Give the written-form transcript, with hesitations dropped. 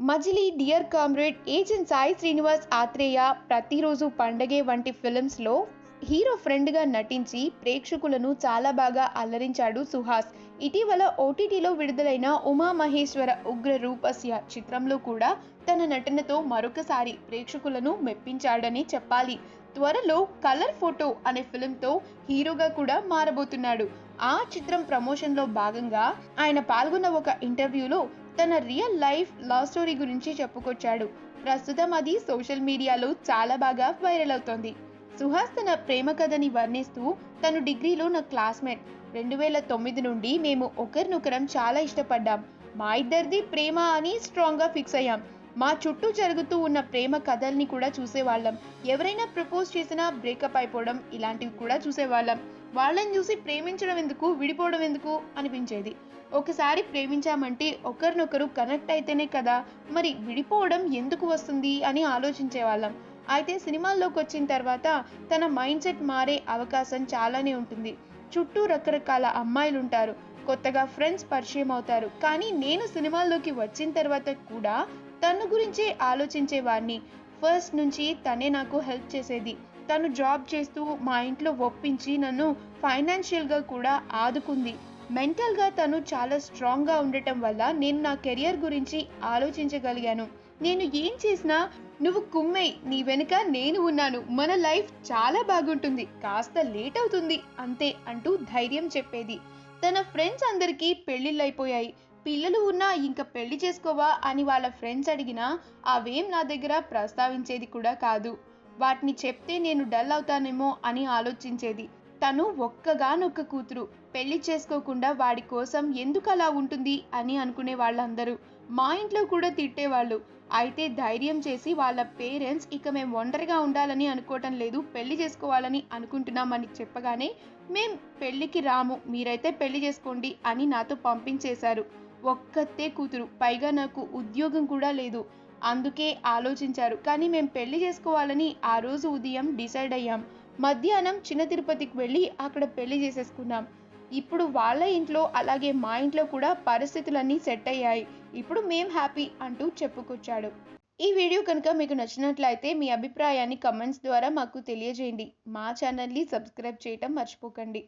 మజిలీ, Dear Comrade, Agent Sai Srinivas Athreya, Pratiroju Pandage వంటి ఫిల్మ్స్లో hero ఫ్రెండ్గా నటించి ప్రేక్షకులను చాలా బాగా అల్లరించాడు సుహాస్. ఇటీవల ఓటీటీలో విడుదలైన ఉమామహేశ్వర ఉగ్ర రూపస్య చిత్రంలో కూడా తన నటనతో మరొకసారి ప్రేక్షకులను మెప్పించాడని చెప్పాలి. త్వరలో కలర్ ఫోటో అనే ఫిల్మ్తో హీరోగా కూడా మారబోతున్నాడు. ఆ చిత్రం ప్రమోషన్లో భాగంగా ఆయన పాల్గొన్న ఒక ఇంటర్వ్యూలో తన రియల్ లైఫ్ లవ్ స్టోరీ గురించి చెప్పుకొచ్చాడు. ప్రస్తుతం అది సోషల్ మీడియాలో చాలా బాగా వైరల్ అవుతోంది. సుహాస్ తన ప్రేమ కథని వర్ణిస్తూ, తను డిగ్రీలో నా క్లాస్మేట్, 2009 నుండి మేము ఒకరినొకరం చాలా ఇష్టపడ్డాం, మా ఇద్దరిది ప్రేమ అని స్ట్రాంగ్గా ఫిక్స్ అయ్యాం. మా చుట్టూ జరుగుతూ ఉన్న ప్రేమ కథల్ని కూడా చూసేవాళ్ళం. ఎవరైనా ప్రపోజ్ చేసినా బ్రేకప్ అయిపోవడం ఇలాంటివి కూడా చూసేవాళ్ళం. వాళ్ళని చూసి ప్రేమించడం ఎందుకు, విడిపోవడం ఎందుకు అనిపించేది. ఒకసారి ప్రేమించామంటే ఒకరినొకరు కనెక్ట్ అయితేనే కదా, మరి విడిపోవడం ఎందుకు వస్తుంది అని ఆలోచించేవాళ్ళం. అయితే సినిమాల్లోకి వచ్చిన తర్వాత తన మైండ్ సెట్ మారే అవకాశం చాలానే ఉంటుంది. చుట్టూ రకరకాల అమ్మాయిలు ఉంటారు, కొత్తగా ఫ్రెండ్స్ పరిచయం అవుతారు. కానీ నేను సినిమాల్లోకి వచ్చిన తర్వాత కూడా తన గురించే ఆలోచించేవాడిని. ఫస్ట్ నుంచి తనే నాకు హెల్ప్ చేసేది. తను జాబ్ చేస్తూ మా ఇంట్లో ఒప్పించి నన్ను ఫైనాన్షియల్గా కూడా ఆదుకుంది. మెంటల్గా తను చాలా స్ట్రాంగ్గా ఉండటం వల్ల నేను నా కెరియర్ గురించి ఆలోచించగలిగాను. నేను ఏం చేసినా నువ్వు కుమ్మేయ్, నీ వెనుక నేను ఉన్నాను, మన లైఫ్ చాలా బాగుంటుంది, కాస్త లేట్ అవుతుంది అంతే అంటూ ధైర్యం చెప్పేది. తన ఫ్రెండ్స్ అందరికీ పెళ్ళిళ్ళైపోయాయి, పిల్లలు ఉన్నా ఇంకా పెళ్లి చేసుకోవా అని వాళ్ళ ఫ్రెండ్స్ అడిగినా అవేం నా దగ్గర ప్రస్తావించేది కూడా కాదు. వాటిని చెప్తే నేను డల్ అవుతానేమో అని ఆలోచించేది. తను ఒక్కగానొక్క కూతురు, పెళ్లి చేసుకోకుండా వాడి కోసం ఎందుకు అలా ఉంటుంది అని అనుకునే వాళ్ళందరూ మా ఇంట్లో కూడా తిట్టేవాళ్ళు. అయితే ధైర్యం చేసి వాళ్ళ పేరెంట్స్ ఇక మేము ఒంటరిగా ఉండాలని అనుకోవటం లేదు, పెళ్లి చేసుకోవాలని అనుకుంటున్నామని చెప్పగానే మేం పెళ్లికి రాము, మీరైతే పెళ్లి చేసుకోండి అని నాతో పంపించేశారు. ఒక్కతే కూతురు, పైగా నాకు ఉద్యోగం కూడా లేదు. అందుకే ఆలోచించారు, కానీ మేం పెళ్లి చేసుకోవాలని ఆ రోజు ఉదయం డిసైడ్ అయ్యాం. మధ్యాహ్నం చిన్న తిరుపతికి వెళ్ళి అక్కడ పెళ్లి చేసేసుకున్నాం. ఇప్పుడు వాళ్ళ ఇంట్లో అలాగే మా ఇంట్లో కూడా పరిస్థితులన్నీ సెట్ అయ్యాయి. ఇప్పుడు మేం హ్యాపీ అంటూ చెప్పుకొచ్చాడు. ఈ వీడియో కనుక మీకు నచ్చినట్లయితే మీ అభిప్రాయాన్ని కమెంట్స్ ద్వారా మాకు తెలియజేయండి. మా ఛానల్ని సబ్స్క్రైబ్ చేయటం మర్చిపోకండి.